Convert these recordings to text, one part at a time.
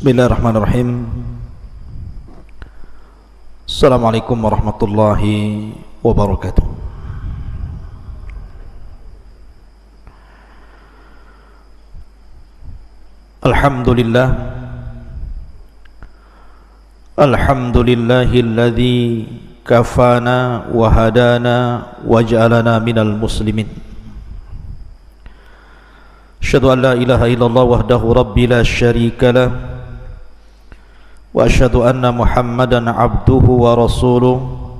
Bismillahirrahmanirrahim. Assalamualaikum warahmatullahi wabarakatuh. Alhamdulillah. Alhamdulillahilladzi kafana wa hadana wa ja'alana minal muslimin. Asyhadu an la ilaha illallah wahdahu rabbi la syarika lah. Wa asyhadu anna Muhammadan abduhu wa rasuluhu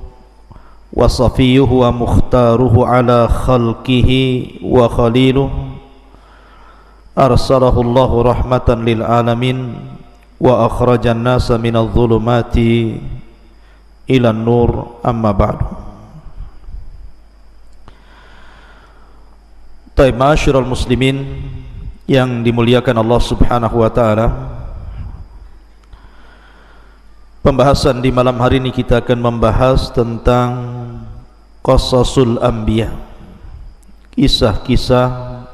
wa safiyuhu wa mukhtaruhu ala khalqihi wa khaliluhu arsalahu Allahu rahmatan lil alamin wa akhrajan nasa minadh dhulumati ila nur amma ba'du. Taib ma'asyiral muslimin yang dimuliakan Allah Subhanahu wa taala. Pembahasan di malam hari ini kita akan membahas tentang qasasul anbiya, kisah-kisah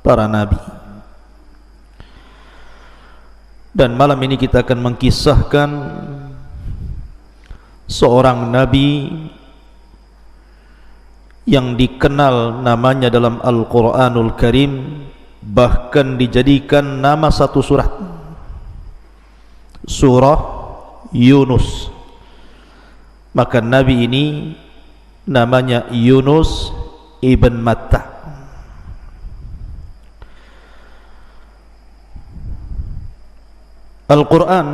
para nabi. Dan malam ini kita akan mengkisahkan seorang nabi yang dikenal namanya dalam Al-Quranul Karim, bahkan dijadikan nama satu surat, surah Yunus. Maka nabi ini namanya Yunus ibn Matta. Al-Quran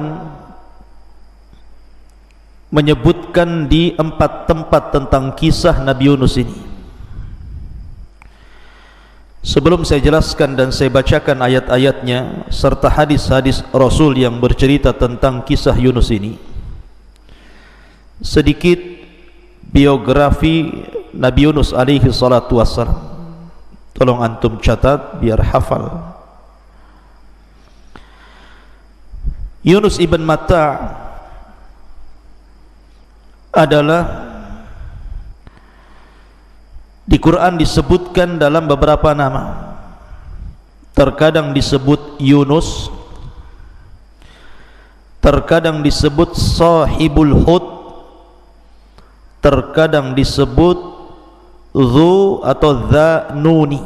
menyebutkan di 4 tempat tentang kisah Nabi Yunus ini. Sebelum saya jelaskan dan saya bacakan ayat-ayatnya serta hadis-hadis Rasul yang bercerita tentang kisah Yunus ini, sedikit biografi Nabi Yunus alaihi salatu wassalam. Tolong antum catat biar hafal. Yunus ibn Matta adalah di Quran disebutkan dalam beberapa nama. Terkadang disebut Yunus, terkadang disebut Sahibul Hud, terkadang disebut Dhu atau Dhanuni.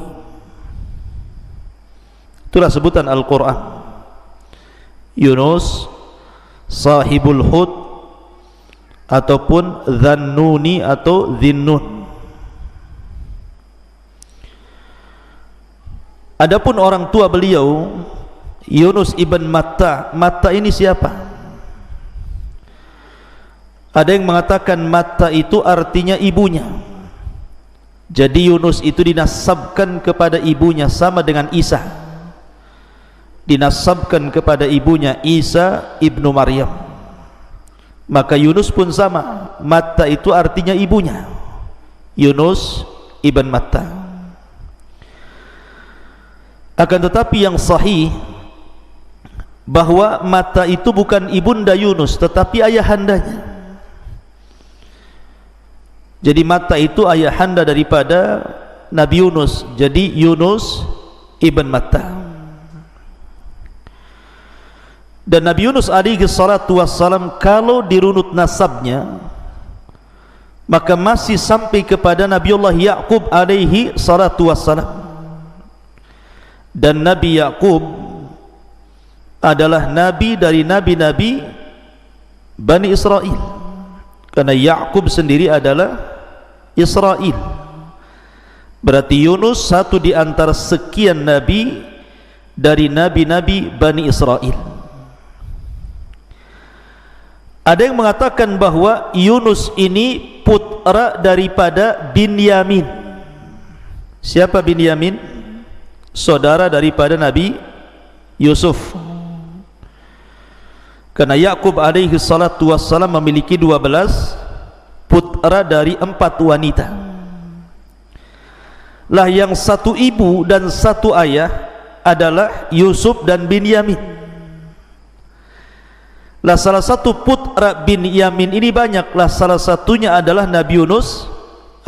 Itulah sebutan Al-Quran. Yunus, Sahibul Hud, ataupun Dhanuni atau Dhinnun. Adapun orang tua beliau Yunus ibn Matta, Matta ini siapa? Ada yang mengatakan Matta itu artinya ibunya. Jadi Yunus itu dinasabkan kepada ibunya, sama dengan Isa. Dinasabkan kepada ibunya Isa ibnu Maryam. Maka Yunus pun sama, Matta itu artinya ibunya, Yunus ibn Matta. Akan tetapi yang sahih bahwa Matta itu bukan ibunda Yunus tetapi ayahandanya. Jadi Matta itu ayahanda daripada Nabi Yunus. Jadi Yunus ibn Matta. Dan Nabi Yunus alaihi salatu wassalam kalau dirunut nasabnya maka masih sampai kepada Nabiullah Ya'qub alaihi salatu wassalam. Dan Nabi Ya'qub adalah nabi dari nabi-nabi Bani Israel, karena Ya'qub sendiri adalah Israel. Berarti Yunus satu di antara sekian nabi dari nabi-nabi Bani Israel. Ada yang mengatakan bahwa Yunus ini putra daripada Binyamin. Siapa Binyamin? Saudara daripada Nabi Yusuf. Karena Ya'qub alaihi salatu wassalam memiliki 12 putra dari 4 wanita. Lah yang satu ibu dan satu ayah adalah Yusuf dan Binyamin. Lah salah satu putra Binyamin ini banyaklah, salah satunya adalah Nabi Yunus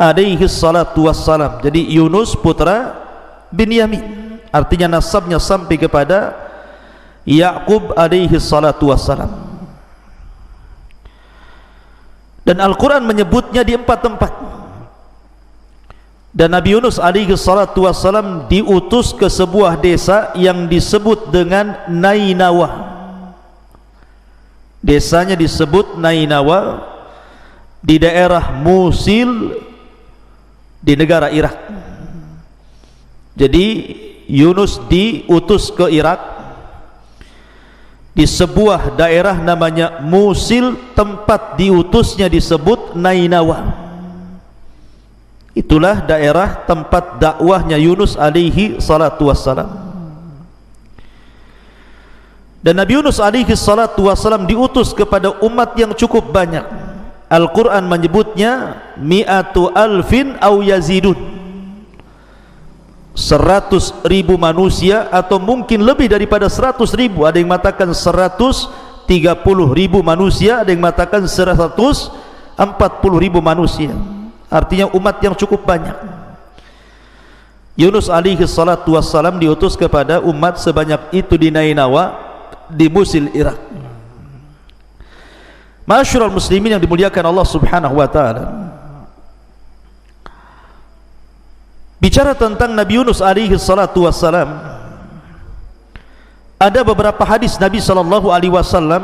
alaihi salatu wassalam. Jadi Yunus putra Binyamin, artinya nasabnya sampai kepada Yaqub alaihi salatu wassalam. Dan Al-Quran menyebutnya di 4 tempat. Dan Nabi Yunus alaihi salatu wassalam diutus ke sebuah desa yang disebut dengan Nainawa. Desanya disebut Nainawa di daerah Musil di negara Irak. Jadi Yunus diutus ke Irak di sebuah daerah namanya Musil, tempat diutusnya disebut Nainawa. Itulah daerah tempat dakwahnya Yunus alaihi salatu wassalam. Dan Nabi Yunus alaihi salatu wassalam diutus kepada umat yang cukup banyak. Al-Quran menyebutnya mi'atu alfin au yazidun, 100.000 manusia atau mungkin lebih daripada 100.000. Ada yang mengatakan 130.000 manusia, ada yang mengatakan 140.000 manusia. Artinya umat yang cukup banyak. Yunus alaihi salatu wassalam diutus kepada umat sebanyak itu di Nainawa, di Musil, Irak. Ma'asyiral muslimin yang dimuliakan Allah subhanahu wa ta'ala, bicara tentang Nabi Yunus alaihi salatu wassalam, ada beberapa hadis Nabi sallallahu alaihi wasallam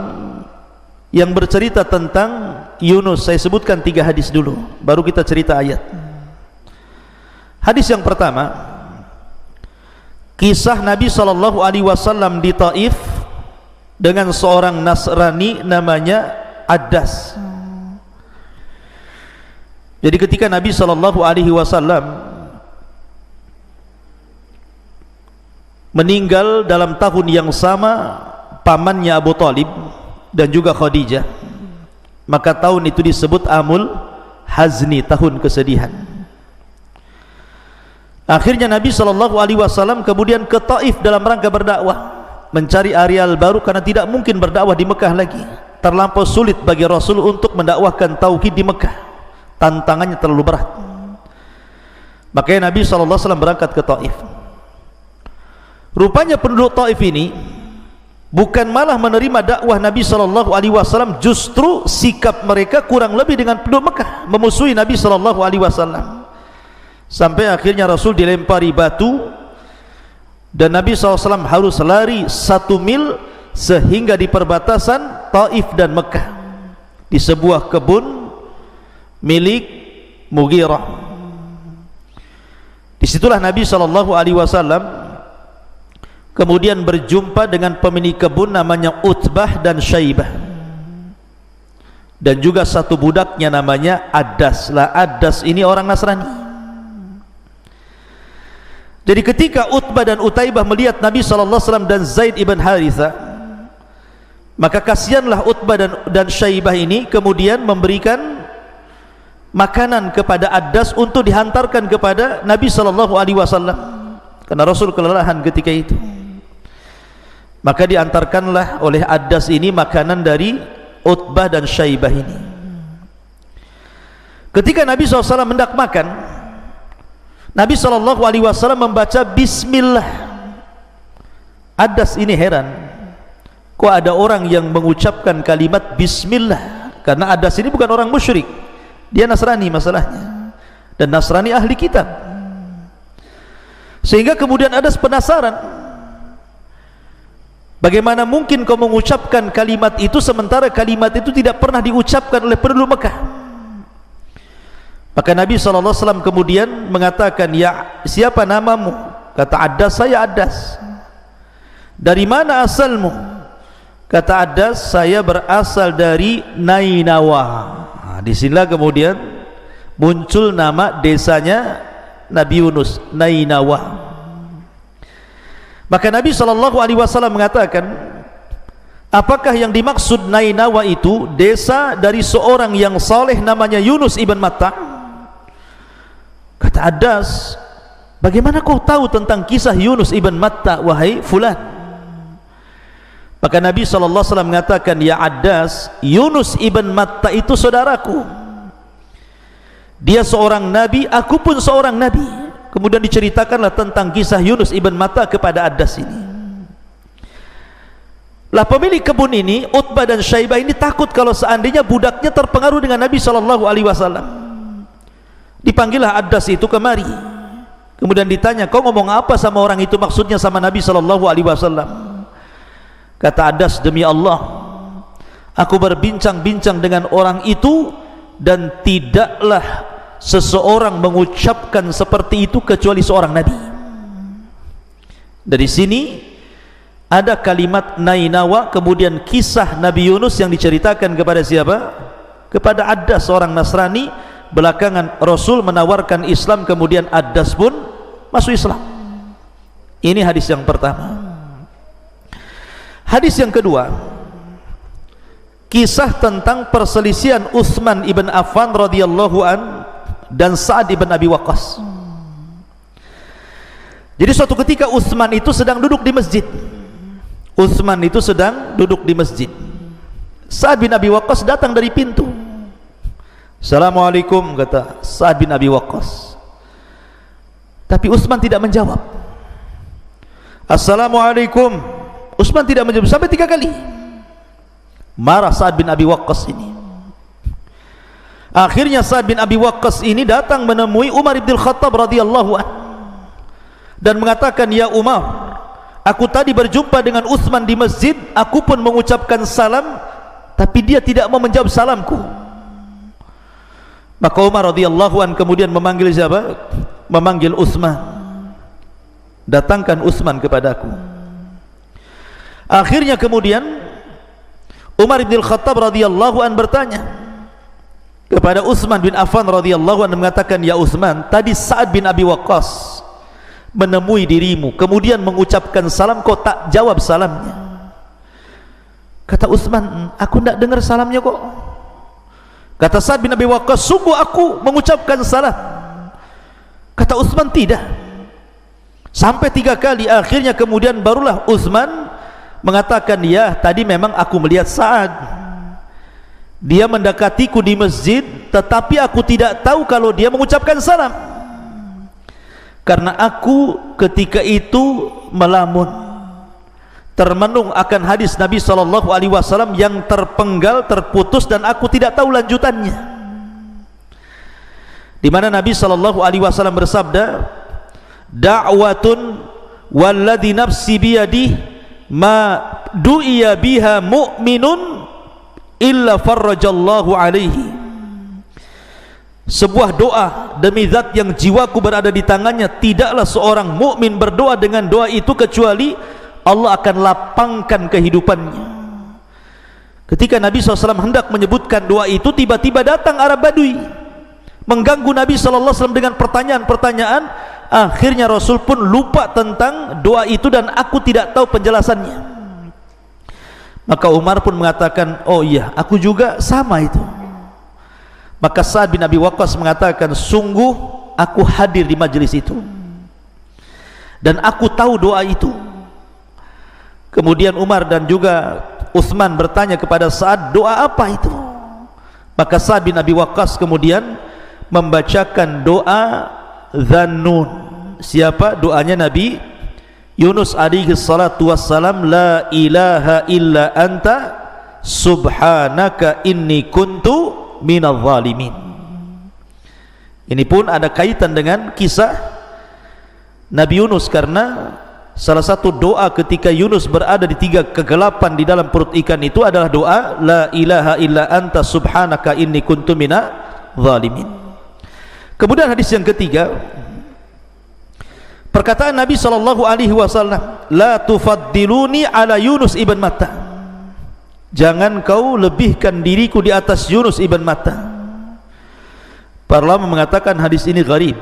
yang bercerita tentang Yunus. Saya sebutkan 3 hadis dulu, baru kita cerita ayat. Hadis yang pertama, kisah Nabi sallallahu alaihi wasallam di Taif dengan seorang Nasrani namanya Addas. Jadi ketika Nabi sallallahu alaihi wasallam meninggal dalam tahun yang sama pamannya Abu Talib dan juga Khadijah, maka tahun itu disebut Amul Hazni, tahun kesedihan. Akhirnya Nabi sallallahu alaihi wasallam kemudian ke Taif dalam rangka berdakwah, mencari areal baru karena tidak mungkin berdakwah di Mekah lagi. Terlampau sulit bagi Rasul untuk mendakwahkan tauhid di Mekah, tantangannya terlalu berat. Makanya Nabi sallallahu alaihi wasallam berangkat ke Taif. Rupanya penduduk Taif ini bukan malah menerima dakwah Nabi sallallahu alaihi wasallam, justru sikap mereka kurang lebih dengan penduduk Mekah, memusuhi Nabi sallallahu alaihi wasallam. Sampai akhirnya Rasul dilempari batu dan Nabi SAW harus lari 1 mil sehingga di perbatasan Taif dan Mekah, di sebuah kebun milik Mughirah. Disitulah Nabi SAW kemudian berjumpa dengan pemilik kebun namanya Utbah dan Syaibah, dan juga satu budaknya namanya Addas. Lah Addas ini orang Nasrani. Jadi ketika Utbah dan Utaibah melihat Nabi SAW dan Zaid ibn Haritha, maka kasihanlah Utbah dan Syaibah ini, kemudian memberikan makanan kepada Addas untuk dihantarkan kepada Nabi SAW, karena Rasul kelelahan ketika itu. Maka diantarkanlah oleh Addas ini makanan dari Utbah dan Syaibah ini. Ketika Nabi SAW hendak makan, Nabi SAW membaca Bismillah. Addas ini heran, kok ada orang yang mengucapkan kalimat Bismillah, karena Addas ini bukan orang musyrik, dia Nasrani masalahnya, dan Nasrani ahli kitab. Sehingga kemudian Addas penasaran, bagaimana mungkin kau mengucapkan kalimat itu sementara kalimat itu tidak pernah diucapkan oleh penduduk Mekah. Maka Nabi SAW kemudian mengatakan, ya, siapa namamu? Kata Addas, saya Addas. Dari mana asalmu? Kata Addas, saya berasal dari Nainawa. Disinilah kemudian muncul nama desanya Nabi Yunus, Nainawa. Maka Nabi SAW mengatakan, apakah yang dimaksud Nainawa itu desa dari seorang yang saleh namanya Yunus ibn Matta? Kata Addas, bagaimana kau tahu tentang kisah Yunus ibn Matta, wahai fulan? Maka Nabi SAW mengatakan, ya Addas, Yunus ibn Matta itu saudaraku. Dia seorang nabi, aku pun seorang nabi. Kemudian diceritakanlah tentang kisah Yunus ibn Matta kepada Addas ini. Lah pemilik kebun ini, Utbah dan Syaibah ini takut kalau seandainya budaknya terpengaruh dengan Nabi SAW. Dipanggillah Addas itu kemari. Kemudian ditanya, kau ngomong apa sama orang itu, maksudnya sama Nabi SAW? Kata Addas, demi Allah, aku berbincang-bincang dengan orang itu dan tidaklah seseorang mengucapkan seperti itu kecuali seorang Nabi. Dari sini ada kalimat Nainawa, kemudian kisah Nabi Yunus yang diceritakan kepada siapa? Kepada Addas, seorang Nasrani. Belakangan Rasul menawarkan Islam, kemudian Addas pun masuk Islam. Ini hadis yang pertama. Hadis yang kedua, kisah tentang perselisihan Utsman ibn Affan radhiyallahu an dan Sa'ad ibn Abi Waqqas. Jadi suatu ketika Utsman itu sedang duduk di masjid. Sa'ad bin Abi Waqqas datang dari pintu. Assalamualaikum, kata Sa'ad bin Abi Waqqas. Tapi Utsman tidak menjawab. Assalamualaikum. Utsman tidak menjawab sampai 3 kali. Marah Sa'ad bin Abi Waqqas ini. Akhirnya Sa'ad bin Abi Waqqas ini datang menemui Umar bin Khattab radhiyallahu anhu dan mengatakan, ya Umar, aku tadi berjumpa dengan Utsman di masjid, aku pun mengucapkan salam, tapi dia tidak mau menjawab salamku. Maka Umar radhiyallahu an kemudian memanggil siapa? Memanggil Utsman. Datangkan Utsman kepadaku. Akhirnya kemudian Umar bin Khattab radhiyallahu an bertanya kepada Utsman bin Affan radhiyallahu an, mengatakan, ya Utsman, tadi Sa'ad bin Abi Waqqas menemui dirimu, kemudian mengucapkan salam, kau tak jawab salamnya. Kata Utsman, aku tidak dengar salamnya kok. Kata Sa'ad bin Abi Waqqas, sungguh aku mengucapkan salam. Kata Utsman, tidak. Sampai 3 kali. Akhirnya kemudian barulah Utsman mengatakan, ya tadi memang aku melihat Sa'ad, dia mendekatiku di masjid, tetapi aku tidak tahu kalau dia mengucapkan salam, karena aku ketika itu melamun, termenung akan hadis Nabi SAW yang terpenggal, terputus, dan aku tidak tahu lanjutannya, di mana Nabi SAW bersabda, da'watun walladhi nafsi biyadih ma du'iya biha mu'minun illa farrajallahu alaihi. Sebuah doa demi zat yang jiwaku berada di tangannya, tidaklah seorang mukmin berdoa dengan doa itu kecuali Allah akan lapangkan kehidupannya. Ketika Nabi SAW hendak menyebutkan doa itu, tiba-tiba datang Arab Badui mengganggu Nabi SAW dengan pertanyaan-pertanyaan. Akhirnya Rasul pun lupa tentang doa itu dan aku tidak tahu penjelasannya. Maka Umar pun mengatakan, oh iya, aku juga sama itu. Maka Sa'ad bin Abi Waqqas mengatakan, sungguh aku hadir di majelis itu dan aku tahu doa itu. Kemudian Umar dan juga Utsman bertanya kepada Sa'ad, doa apa itu? Maka Sa'ad bin Abi Waqqas kemudian membacakan doa Dzannun. Siapa? Doanya Nabi Yunus alaihi salatu wassalam, la ilaha illa anta subhanaka inni kuntu minadh zalimin. Ini pun ada kaitan dengan kisah Nabi Yunus, karena salah satu doa ketika Yunus berada di 3 kegelapan di dalam perut ikan itu adalah doa la ilaha illa anta subhanaka inni kuntu minadh zalimin. Kemudian hadis yang ketiga, perkataan Nabi SAW, la tufaddiluni ala Yunus ibn Matta, jangan kau lebihkan diriku di atas Yunus ibn Matta. Para ulama mengatakan hadis ini gharib,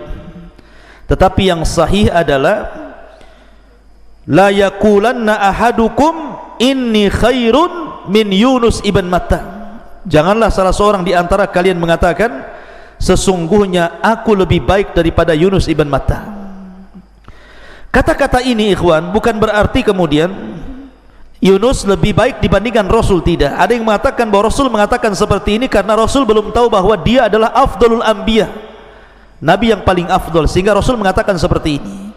tetapi yang sahih adalah la yaqulanna ahadukum inni khairun min Yunus ibn Matta, janganlah salah seorang di antara kalian mengatakan sesungguhnya aku lebih baik daripada Yunus ibn Matta. Kata-kata ini ikhwan bukan berarti kemudian Yunus lebih baik dibandingkan Rasul, tidak. Ada yang mengatakan bahwa Rasul mengatakan seperti ini karena Rasul belum tahu bahwa dia adalah afdalul anbiya, Nabi yang paling afdal, sehingga Rasul mengatakan seperti ini.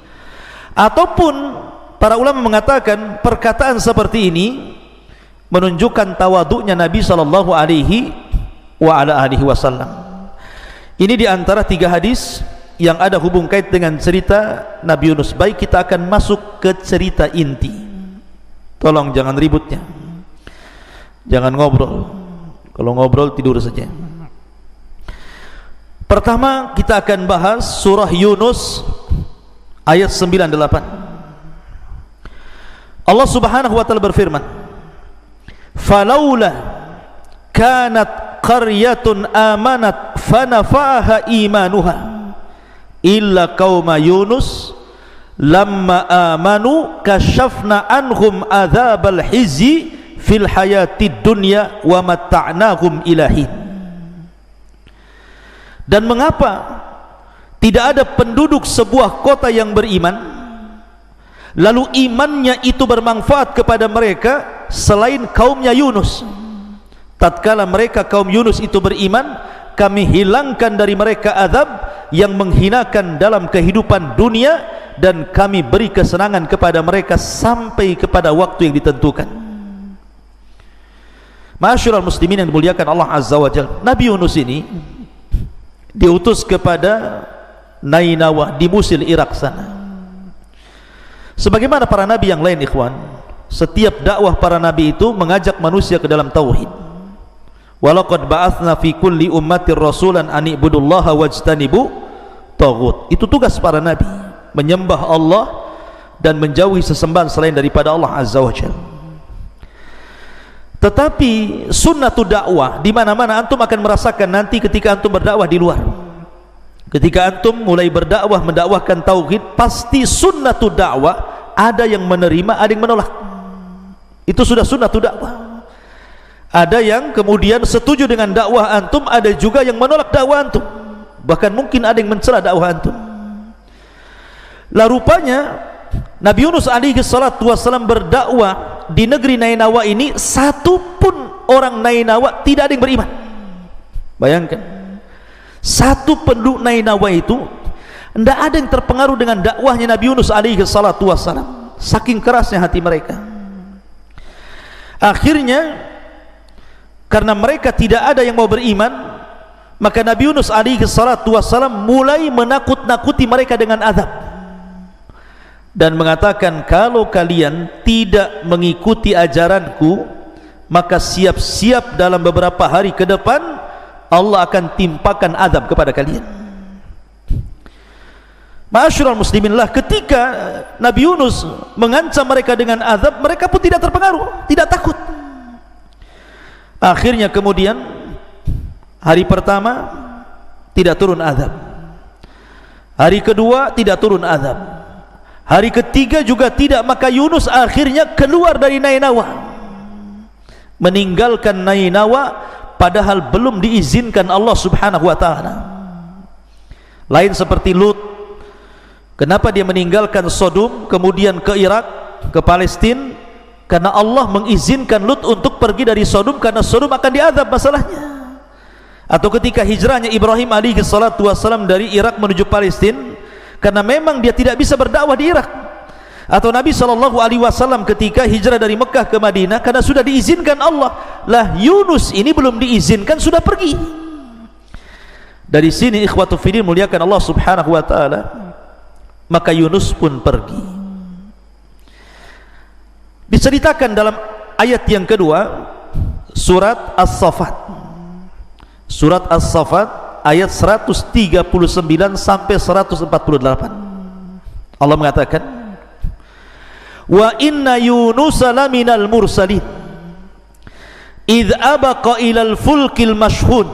Ataupun para ulama mengatakan perkataan seperti ini menunjukkan tawaduknya Nabi sallallahu alaihi wasallam. Ini di antara 3 hadis yang ada hubung kait dengan cerita Nabi Yunus. Baik, kita akan masuk ke cerita inti. Tolong jangan ributnya, jangan ngobrol. Kalau ngobrol tidur saja. Pertama kita akan bahas surah Yunus ayat 98. Allah Subhanahu wa taala berfirman, "Falaula kanat qaryatun amanat fanafa'aha imanuha illa qauma Yunus lamma amanu kashafna anhum adzabal khizi fil hayatid dunya wa matta'nahum ilahin." Dan mengapa tidak ada penduduk sebuah kota yang beriman lalu imannya itu bermanfaat kepada mereka selain kaumnya Yunus? Tatkala mereka kaum Yunus itu beriman, kami hilangkan dari mereka azab yang menghinakan dalam kehidupan dunia, dan kami beri kesenangan kepada mereka sampai kepada waktu yang ditentukan. Ma'asyiral muslimin yang dimuliakan Allah Azza wa Jalla, Nabi Yunus ini diutus kepada Nainawa di Musil, Irak sana. Sebagaimana para nabi yang lain, ikhwan, setiap dakwah para nabi itu mengajak manusia ke dalam tauhid. Walaqad ba'atsna fi kulli ummatir rasulan an ibudullaha wajtanibu taghut. Itu tugas para nabi, menyembah Allah dan menjauhi sesembahan selain daripada Allah Azza wa Jalla. Tetapi sunnatul dakwah di mana-mana antum akan merasakan nanti ketika antum berdakwah di luar. Ketika antum mulai berdakwah mendakwahkan tauhid, pasti sunnatul dakwah ada yang menerima, ada yang menolak. Itu sudah sunnatul dakwah. Ada yang kemudian setuju dengan dakwah antum, ada juga yang menolak dakwah antum. Bahkan mungkin ada yang mencela dakwah antum. Lah rupanya Nabi Yunus alaihi salatu wassalam berdakwah di negeri Nainawa ini, satu pun orang Nainawa tidak ada yang beriman. Bayangkan, satu penduduk Nainawa itu tidak ada yang terpengaruh dengan dakwahnya Nabi Yunus alaihi salatu wassalam, saking kerasnya hati mereka. Akhirnya karena mereka tidak ada yang mau beriman, maka Nabi Yunus alaihi salatu wassalam mulai menakut-nakuti mereka dengan azab dan mengatakan, kalau kalian tidak mengikuti ajaranku, maka siap-siap dalam beberapa hari ke depan Allah akan timpakan azab kepada kalian. Ma'asyiral muslimin, lah ketika Nabi Yunus mengancam mereka dengan azab, mereka pun tidak terpengaruh, tidak takut. Akhirnya kemudian hari pertama tidak turun azab, hari kedua tidak turun azab, hari ketiga juga tidak. Maka Yunus akhirnya keluar dari Nainawa, meninggalkan Nainawa padahal belum diizinkan Allah Subhanahu wa ta'ala. Lain seperti Lut, kenapa dia meninggalkan Sodom kemudian ke Irak, ke Palestina? Karena Allah mengizinkan Lut untuk pergi dari Sodom, karena Sodom akan diazab masalahnya. Atau ketika hijrahnya Ibrahim alaihi salatu wassalam dari Irak menuju Palestina, karena memang dia tidak bisa berdakwah di Irak. Atau Nabi SAW ketika hijrah dari Mekah ke Madinah, karena sudah diizinkan Allah. Lah Yunus ini belum diizinkan, sudah pergi. Dari sini ikhwatu fiddin muliakan Allah Subhanahu wa ta'ala, maka Yunus pun pergi. Diceritakan dalam ayat yang kedua surat As-Saffat, surat As-Saffat ayat 139 sampai 148. Allah mengatakan, wa inna Yunusa laminal mursalin idh abaqa ilal fulkil mashhun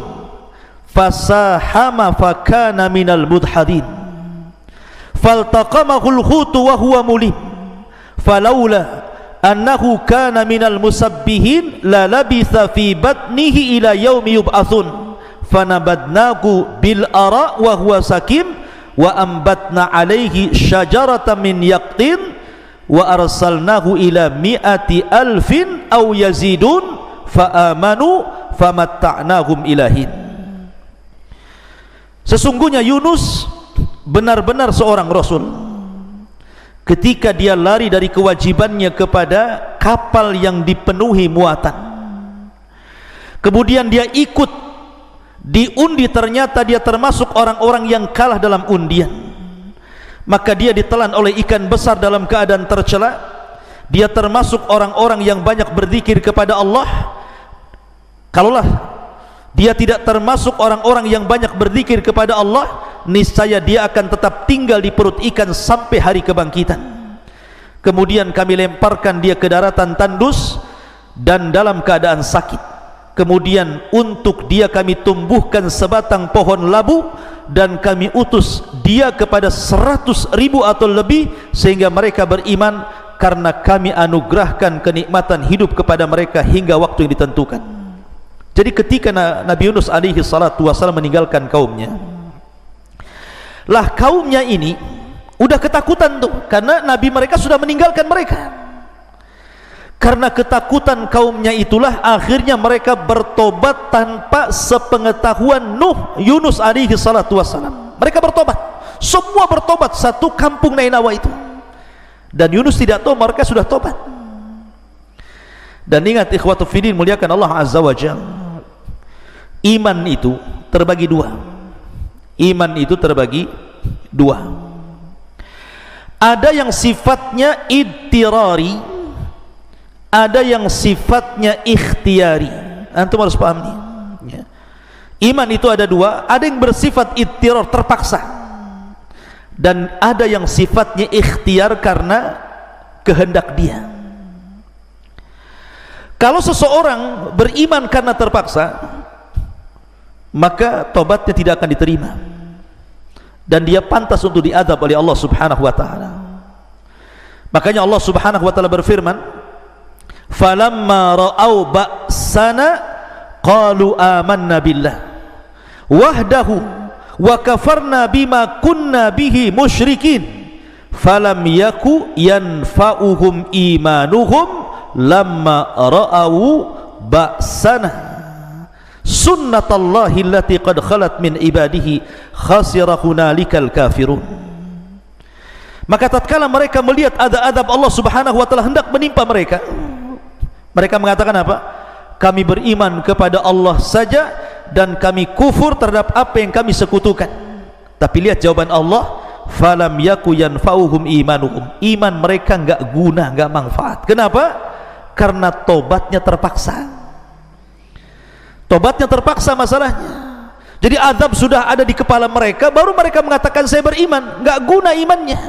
fasahama fakana minal mudhadin faltaqamahul hutu wa huwa mulim falawla annahu kana minal musabbihin la labitha fi batnihi ila yaumi yub'atsun fanabadnahu bil ara wa huwa sakim wa ambatna alaihi syajaratan min yaqtin wa arsalnahu ila mi'ati alfin aw yazidun fa amanu famatta'nahum ilahin. Sesungguhnya Yunus benar-benar seorang rasul. ketika dia lari dari kewajibannya kepada kapal yang dipenuhi muatan, kemudian dia ikut diundi, ternyata dia termasuk orang-orang yang kalah dalam undian, maka dia ditelan oleh ikan besar dalam keadaan tercela. Dia termasuk orang-orang yang banyak berzikir kepada Allah. Kalaulah dia tidak termasuk orang-orang yang banyak berzikir kepada Allah, niscaya dia akan tetap tinggal di perut ikan sampai hari kebangkitan. Kemudian kami lemparkan dia ke daratan tandus dan dalam keadaan sakit. Kemudian untuk dia kami tumbuhkan sebatang pohon labu dan kami utus dia kepada 100.000 atau lebih, sehingga mereka beriman karena kami anugerahkan kenikmatan hidup kepada mereka hingga waktu yang ditentukan. Jadi ketika Nabi Yunus alaihi salatu wasallam meninggalkan kaumnya, lah kaumnya ini udah ketakutan tuh, karena Nabi mereka sudah meninggalkan mereka. Karena ketakutan kaumnya itulah akhirnya mereka bertobat tanpa sepengetahuan Yunus alaihi salatu wasallam. Mereka bertobat, semua bertobat, satu kampung Nainawa itu, dan Yunus tidak tahu mereka sudah tobat. Dan ingat ikhwatu fiddin, muliakan Allah azza wa jalla, iman itu terbagi dua. Iman itu terbagi dua. Ada yang sifatnya idtirari, ada yang sifatnya ikhtiari. Antum harus paham nih ya. Iman itu ada dua, ada yang bersifat idtirar, terpaksa, dan ada yang sifatnya ikhtiar karena kehendak dia. Kalau seseorang beriman karena terpaksa, maka tobatnya tidak akan diterima dan dia pantas untuk diazab oleh Allah Subhanahu wa taala. Makanya Allah Subhanahu wa taala berfirman, "Falamma ra'au ba'sana qalu amanna billah wahdahu wa kafarna bima kunna bihi musyrikin falam yaku yanfa'uhum imanuhum lamma ra'au ba'sana sunnatallahi allati qad khalat min ibadihi khasira hunalikal kafirun." Maka tatkala mereka melihat ada adab Allah Subhanahu wa taala hendak menimpa mereka, mereka mengatakan apa? Kami beriman kepada Allah saja dan kami kufur terhadap apa yang kami sekutukan. Tapi lihat jawaban Allah, falam yaku yanfa'uhum imanuhum. Iman mereka enggak guna, enggak manfaat. Kenapa? Karena tobatnya terpaksa. Tobatnya terpaksa masalahnya. Jadi azab sudah ada di kepala mereka, baru mereka mengatakan saya beriman, enggak guna imannya.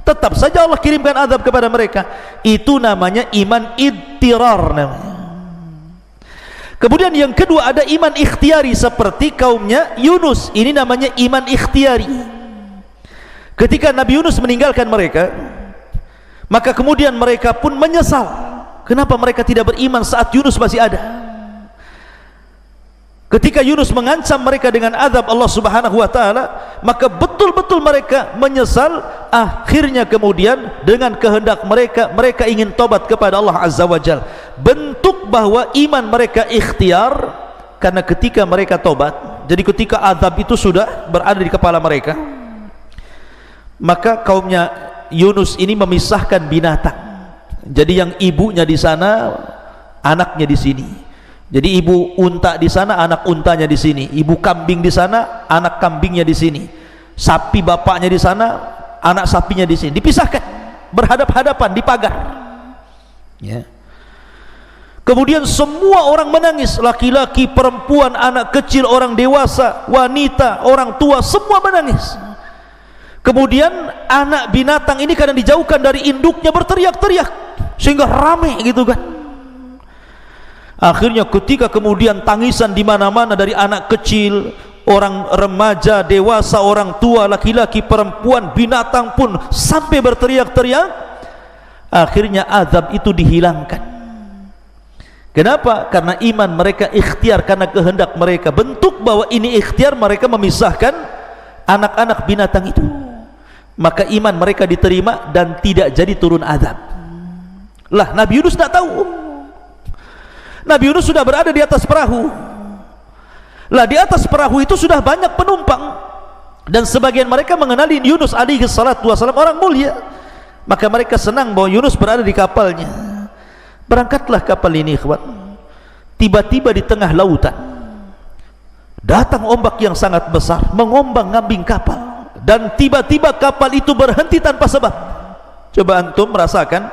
Tetap saja Allah kirimkan azab kepada mereka. Itu namanya iman idtirar namanya. Kemudian yang kedua ada iman ikhtiari seperti kaumnya Yunus. Ini namanya iman ikhtiari. Ketika Nabi Yunus meninggalkan mereka, maka kemudian mereka pun menyesal. Kenapa mereka tidak beriman saat Yunus masih ada? Ketika Yunus mengancam mereka dengan azab Allah Subhanahu wa taala, maka betul-betul mereka menyesal. Akhirnya kemudian dengan kehendak mereka, mereka ingin tobat kepada Allah Azza wa Jalla. Bentuk bahwa iman mereka ikhtiar, karena ketika mereka tobat, jadi ketika azab itu sudah berada di kepala mereka, maka kaumnya Yunus ini memisahkan binatang. Jadi yang ibunya di sana, anaknya di sini. Jadi ibu unta di sana, anak untanya di sini. Ibu kambing di sana, anak kambingnya di sini. Sapi bapaknya di sana, anak sapinya di sini. Dipisahkan, berhadap-hadapan di pagar. Ya. Kemudian semua orang menangis, laki-laki, perempuan, anak kecil, orang dewasa, wanita, orang tua, semua menangis. Kemudian anak binatang ini kadang dijauhkan dari induknya, berteriak-teriak sehingga ramai gitu kan. Akhirnya ketika kemudian tangisan di mana-mana dari anak kecil, orang remaja, dewasa, orang tua, laki-laki, perempuan, binatang pun sampai berteriak-teriak, akhirnya azab itu dihilangkan. Kenapa? Karena iman mereka ikhtiar, karena kehendak mereka. Bentuk bahwa ini ikhtiar, mereka memisahkan anak-anak binatang itu. Maka iman mereka diterima dan tidak jadi turun azab. Lah Nabi Yunus tidak tahu. Nabi Yunus sudah berada di atas perahu. Lah di atas perahu itu sudah banyak penumpang, dan sebagian mereka mengenali Yunus alaihi salatu wasallam orang mulia. Maka mereka senang bahwa Yunus berada di kapalnya. Berangkatlah kapal ini, ikhwan. Tiba-tiba di tengah lautan datang ombak yang sangat besar, mengombang-ngambing kapal, dan tiba-tiba kapal itu berhenti tanpa sebab. Coba antum merasakan,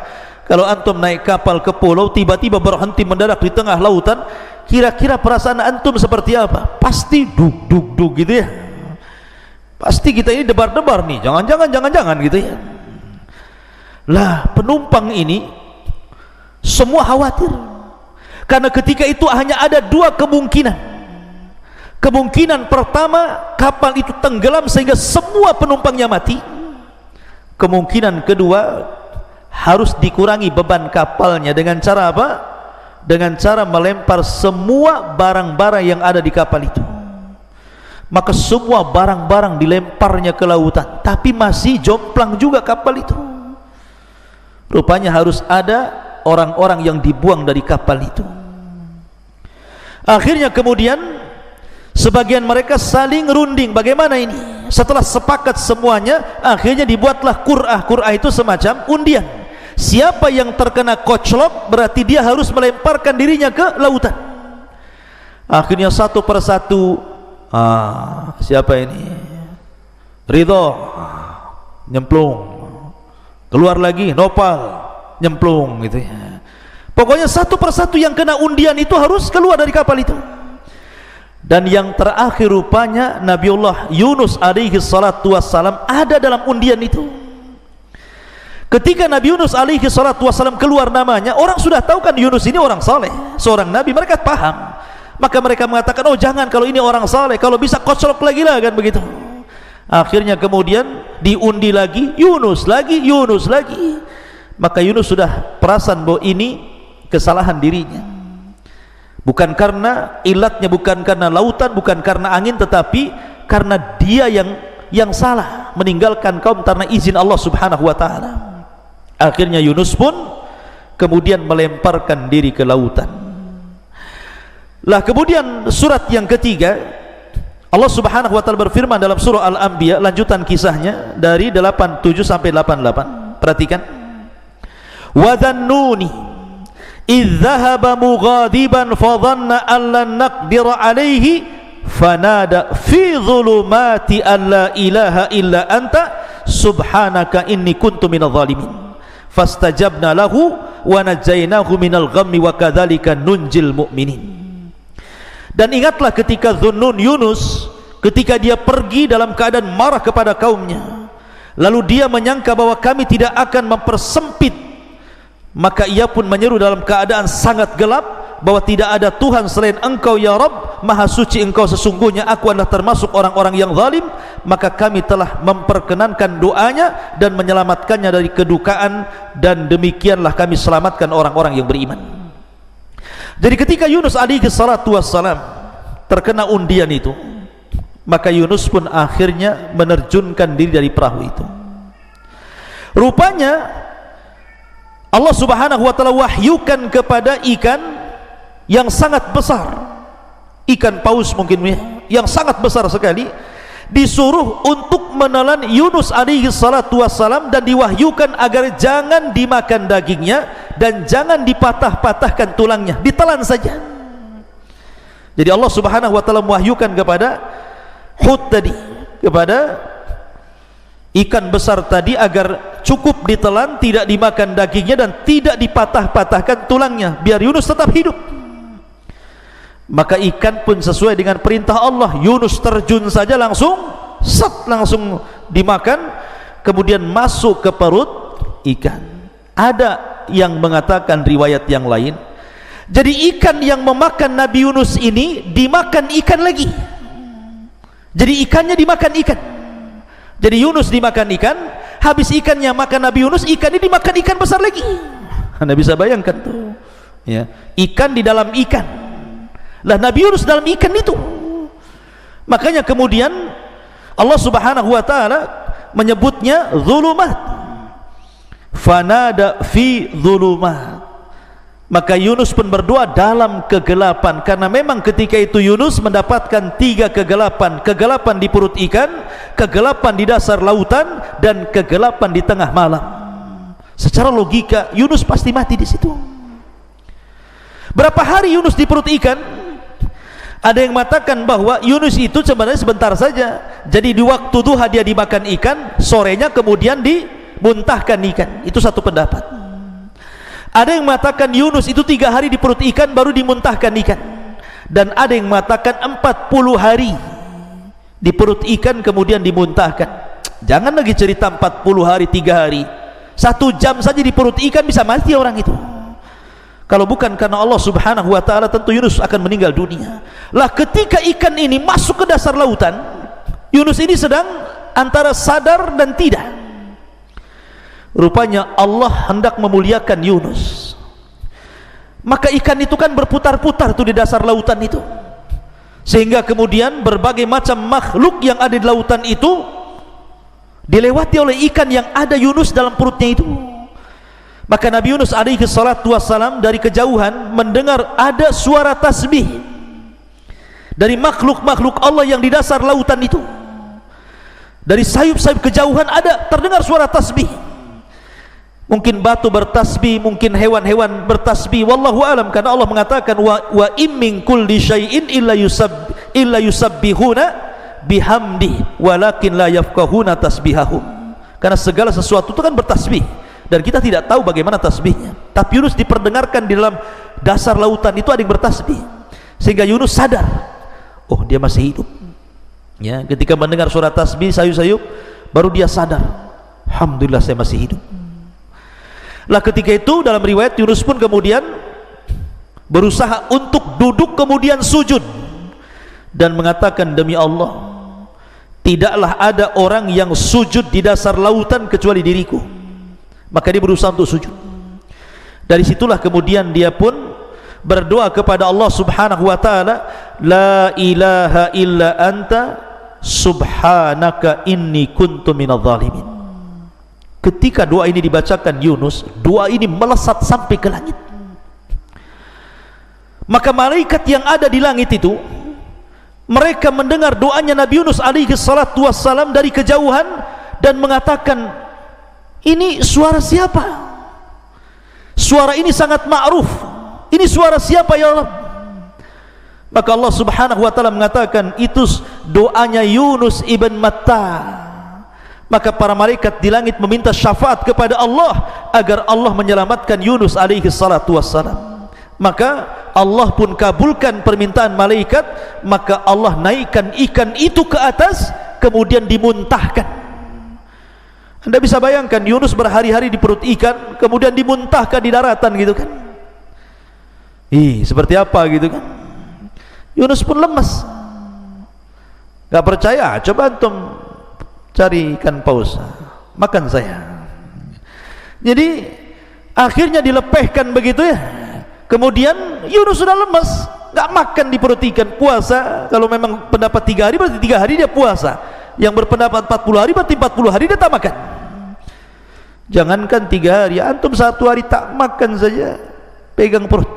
kalau antum naik kapal ke pulau, tiba-tiba berhenti mendadak di tengah lautan, kira-kira perasaan antum seperti apa? Pasti duk gitu ya. Pasti kita ini debar-debar nih, jangan-jangan gitu ya. Lah, penumpang ini semua khawatir, karena ketika itu hanya ada dua kemungkinan. Kemungkinan pertama, kapal itu tenggelam sehingga semua penumpangnya mati. Kemungkinan kedua, harus dikurangi beban kapalnya dengan cara apa? Dengan cara melempar semua barang-barang yang ada di kapal itu. Maka semua barang-barang dilemparnya ke lautan, tapi masih jomplang juga kapal itu. Rupanya harus ada orang-orang yang dibuang dari kapal itu. Akhirnya kemudian sebagian mereka saling runding, bagaimana ini? Setelah sepakat semuanya, akhirnya dibuatlah qur'ah. Qur'ah itu semacam undian. Siapa yang terkena koclok, berarti dia harus melemparkan dirinya ke lautan. Akhirnya satu persatu, siapa ini? Ridho, nyemplung. Keluar lagi, Nopal, nyemplung gitu ya. Pokoknya satu persatu yang kena undian itu harus keluar dari kapal itu. Dan yang terakhir rupanya Nabiullah Yunus alaihi salatu wassalam ada dalam undian itu. Ketika Nabi Yunus alaihi salatu wassalam keluar namanya, orang sudah tahu kan Yunus ini orang saleh, seorang nabi, mereka paham. Maka mereka mengatakan, oh jangan, kalau ini orang saleh, kalau bisa koclok lagi lah, kan begitu. Akhirnya kemudian diundi lagi, Yunus lagi. Maka Yunus sudah perasan bahwa ini kesalahan dirinya. Bukan karena ilatnya, bukan karena lautan, bukan karena angin, tetapi karena dia yang salah, meninggalkan kaum karena izin Allah subhanahu wa ta'ala. Akhirnya Yunus pun kemudian melemparkan diri ke lautan. Lah kemudian surat yang ketiga, Allah subhanahu wa ta'ala berfirman dalam surah Al-Anbiya, lanjutan kisahnya dari 87 sampai 88. Perhatikan, wa dhannuni idh dhahaba mughadiban fadhanna an lan naqdira alaihi fanada fi dhulumati an la ilaha illa anta subhanaka inni kuntu minadh dhalimin fastajabna lahu wa najaynahu minal ghammi wa kadzalika nunjil mu'minin. Dan ingatlah ketika Dhunnun Yunus, ketika dia pergi dalam keadaan marah kepada kaumnya, lalu dia menyangka bahwa kami tidak akan mempersempit, maka ia pun menyeru dalam keadaan sangat gelap bahwa tidak ada Tuhan selain Engkau ya Rabb, maha suci Engkau, sesungguhnya aku adalah termasuk orang-orang yang zalim. Maka kami telah memperkenankan doanya dan menyelamatkannya dari kedukaan, dan demikianlah kami selamatkan orang-orang yang beriman. Jadi ketika Yunus alaihi salatu wassalam terkena undian itu, maka Yunus pun akhirnya menerjunkan diri dari perahu itu. Rupanya Allah subhanahu wa ta'ala wahyukan kepada ikan yang sangat besar, ikan paus mungkin yang sangat besar sekali, disuruh untuk menelan Yunus alaihi salatu wassalam, dan diwahyukan agar jangan dimakan dagingnya dan jangan dipatah-patahkan tulangnya, ditelan saja. Jadi Allah subhanahu wa ta'ala mewahyukan kepada Hud tadi, kepada ikan besar tadi, agar cukup ditelan, tidak dimakan dagingnya dan tidak dipatah-patahkan tulangnya, biar Yunus tetap hidup. Maka ikan pun sesuai dengan perintah Allah, Yunus terjun saja langsung langsung dimakan, kemudian masuk ke perut ikan. Ada yang mengatakan riwayat yang lain, jadi ikan yang memakan Nabi Yunus ini dimakan ikan lagi. Jadi ikannya dimakan ikan. Jadi Yunus dimakan ikan, habis ikannya makan Nabi Yunus, ikan ini dimakan ikan besar lagi. Anda bisa bayangkan tuh, ya, ikan di dalam ikan. Lah Nabi Yunus dalam ikan itu. Makanya kemudian Allah subhanahu wa ta'ala menyebutnya zulumat, fanada fi zulumat. Maka Yunus pun berdoa dalam kegelapan, karena memang ketika itu Yunus mendapatkan 3 kegelapan: kegelapan di perut ikan, kegelapan di dasar lautan, dan kegelapan di tengah malam. Secara logika Yunus pasti mati di situ. Berapa hari Yunus di perut ikan? Ada yang mengatakan bahwa Yunus itu sebenarnya sebentar saja. Jadi di waktu duha dia dimakan ikan, sorenya kemudian dimuntahkan ikan. Itu satu pendapat. Ada yang mengatakan Yunus itu 3 hari di perut ikan baru dimuntahkan ikan. Dan ada yang mengatakan 40 hari di perut ikan kemudian dimuntahkan. Jangan lagi cerita 40 hari 3 hari. 1 jam saja di perut ikan bisa mati orang itu. Kalau bukan karena Allah subhanahu wa ta'ala, tentu Yunus akan meninggal dunia. Lah ketika ikan ini masuk ke dasar lautan, Yunus ini sedang antara sadar dan tidak. Rupanya Allah hendak memuliakan Yunus. Maka ikan itu kan berputar-putar tuh di dasar lautan itu, sehingga kemudian berbagai macam makhluk yang ada di lautan itu dilewati oleh ikan yang ada Yunus dalam perutnya itu. Maka Nabi Yunus alaihi salatu wassalam dari kejauhan mendengar ada suara tasbih dari makhluk-makhluk Allah yang di dasar lautan itu. Dari sayup-sayup kejauhan ada terdengar suara tasbih. Mungkin batu bertasbih, mungkin hewan-hewan bertasbih, wallahu alam, karena Allah mengatakan wa im min kulli syai'in illa yusabbihuna bihamdi walakin la yafqahuna tasbihahum. Karena segala sesuatu itu kan bertasbih dan kita tidak tahu bagaimana tasbihnya. Tapi Yunus diperdengarkan di dalam dasar lautan itu ada yang bertasbih, sehingga Yunus sadar, oh dia masih hidup. Ya, ketika mendengar suara tasbih sayup-sayup baru dia sadar, alhamdulillah saya masih hidup. Lah ketika itu dalam riwayat Yunus pun kemudian berusaha untuk duduk kemudian sujud dan mengatakan, demi Allah tidaklah ada orang yang sujud di dasar lautan kecuali diriku. Maka dia berusaha untuk sujud. Dari situlah kemudian dia pun berdoa kepada Allah subhanahu wa ta'ala, la ilaha illa anta subhanaka inni kuntu minadh dhalimin. Ketika doa ini dibacakan Yunus, doa ini melesat sampai ke langit. Maka malaikat yang ada di langit itu, mereka mendengar doanya Nabi Yunus alaihi salatu wassalam dari kejauhan dan mengatakan, ini suara siapa? Suara ini sangat ma'ruf. Ini suara siapa ya Allah? Maka Allah subhanahu wa ta'ala mengatakan, itu doanya Yunus ibn Matta. Maka para malaikat di langit meminta syafaat kepada Allah agar Allah menyelamatkan Yunus alaihi salatu wassalam. Maka Allah pun kabulkan permintaan malaikat. Maka Allah naikkan ikan itu ke atas, kemudian dimuntahkan. Anda bisa bayangkan Yunus berhari-hari di perut ikan, kemudian dimuntahkan di daratan gitu kan. Seperti apa gitu kan. Yunus pun lemas. Gak percaya, coba antum cari ikan paus, makan saya. Jadi akhirnya dilepehkan begitu ya. Kemudian Yunus sudah lemas, gak makan di perut ikan, puasa. Kalau memang pendapat 3 hari berarti 3 hari dia puasa. Yang berpendapat 40 hari berarti 40 hari dia tak makan. Jangankan 3 hari, antum 1 hari tak makan saja, pegang perut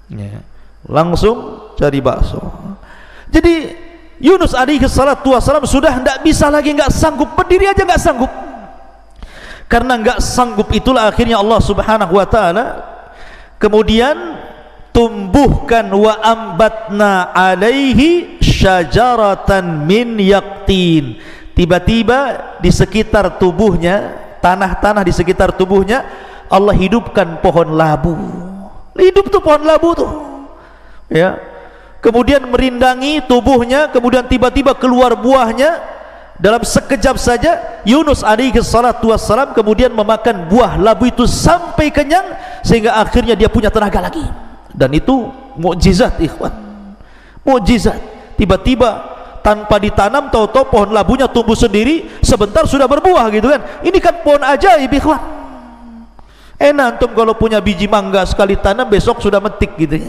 ya, langsung cari bakso. Jadi Yunus alaihi salatu wassalam sudah tidak bisa lagi, nggak sanggup, berdiri aja nggak sanggup. Karena nggak sanggup itulah akhirnya Allah subhanahu wa ta'ala kemudian tumbuhkan wa ambatna alaihi syajaratan min yaqtin. Tiba-tiba di sekitar tubuhnya, tanah-tanah di sekitar tubuhnya, Allah hidupkan pohon labu. Hidup tuh pohon labu tuh ya. Kemudian merindangi tubuhnya, kemudian tiba-tiba keluar buahnya. Dalam sekejap saja Yunus alaihi salatu wassalam kemudian memakan buah labu itu sampai kenyang, sehingga akhirnya dia punya tenaga lagi. Dan itu mukjizat ikhwan, mukjizat. Tiba-tiba tanpa ditanam, tahu-tahu pohon labunya tumbuh sendiri, sebentar sudah berbuah gitu kan. Ini kan pohon ajaib ikhwan. Enak antum kalau punya biji mangga sekali tanam besok sudah metik gitu ya.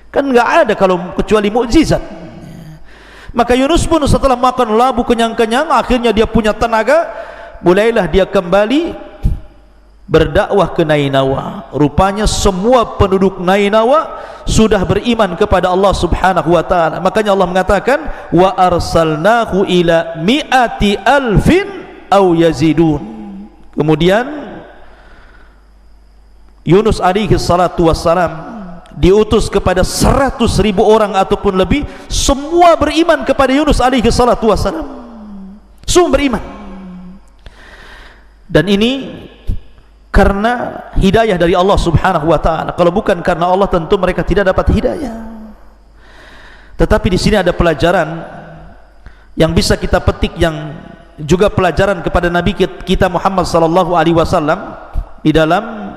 Kan nggak ada kalau kecuali mukjizat. Maka Yunus pun setelah makan labu kenyang-kenyang, akhirnya dia punya tenaga. Mulailah dia kembali berdakwah ke Nainawa. Rupanya semua penduduk Nainawa sudah beriman kepada Allah subhanahu wa ta'ala. Makanya Allah mengatakan, wa arsalnahu ila mi'ati alfin aw yazidun. Kemudian Yunus alaihi salatu wassalam diutus kepada 100.000 orang ataupun lebih, semua beriman kepada Yunus alaihi salatu wassalam, semua beriman. Dan ini karena hidayah dari Allah subhanahu wa ta'ala. Kalau bukan karena Allah, tentu mereka tidak dapat hidayah. Tetapi di sini ada pelajaran yang bisa kita petik, yang juga pelajaran kepada Nabi kita Muhammad sallallahu alaihi wasallam. Di dalam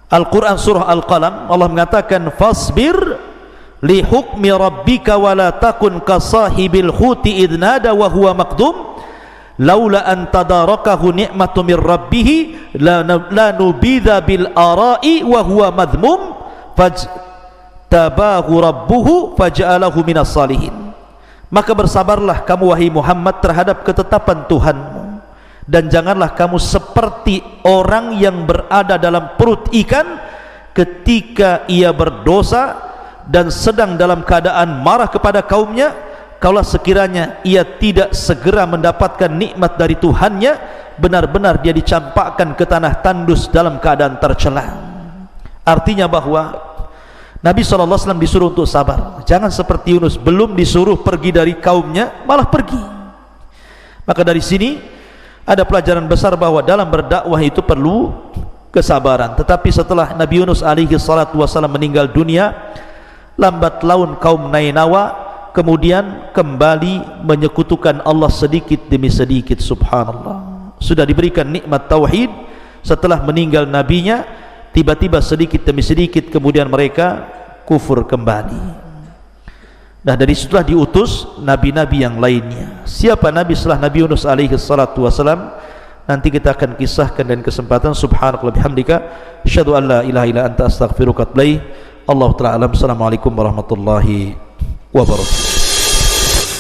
Al-Quran surah Al-Qalam, Allah mengatakan, fasbir li hukmi rabbika wa la takun kasahibil huti idnada wa huwa maqdum laula an tadarakahu ni'matu min rabbih la nubidha bil ara'i wa huwa madmum fajtabahu rabbuhu faja'alahu minas salihin. Maka bersabarlah kamu wahai Muhammad terhadap ketetapan Tuhanmu, dan janganlah kamu seperti orang yang berada dalam perut ikan ketika ia berdosa dan sedang dalam keadaan marah kepada kaumnya. Kalau sekiranya ia tidak segera mendapatkan nikmat dari Tuhannya, benar-benar dia dicampakkan ke tanah tandus dalam keadaan tercela. Artinya bahwa Nabi SAW disuruh untuk sabar. Jangan seperti Yunus, belum disuruh pergi dari kaumnya malah pergi. Maka dari sini ada pelajaran besar bahwa dalam berdakwah itu perlu kesabaran. Tetapi setelah Nabi Yunus alaihi salatu wasallam meninggal dunia, lambat laun kaum Nainawa kemudian kembali menyekutukan Allah sedikit demi sedikit. Subhanallah, sudah diberikan nikmat tauhid, setelah meninggal nabinya, tiba-tiba sedikit demi sedikit kemudian mereka kufur kembali. Nah, dari situlah diutus nabi-nabi yang lainnya. Siapa nabi setelah Nabi Yunus alaihi salatu wasalam? Nanti kita akan kisahkan dan kesempatan. Subhanakallah bihamdika, asyhadu an la ilaha illa anta astaghfiruka wa atubu ilaik. Allahu ta'ala alam. Assalamualaikum warahmatullahi wabarakatuh.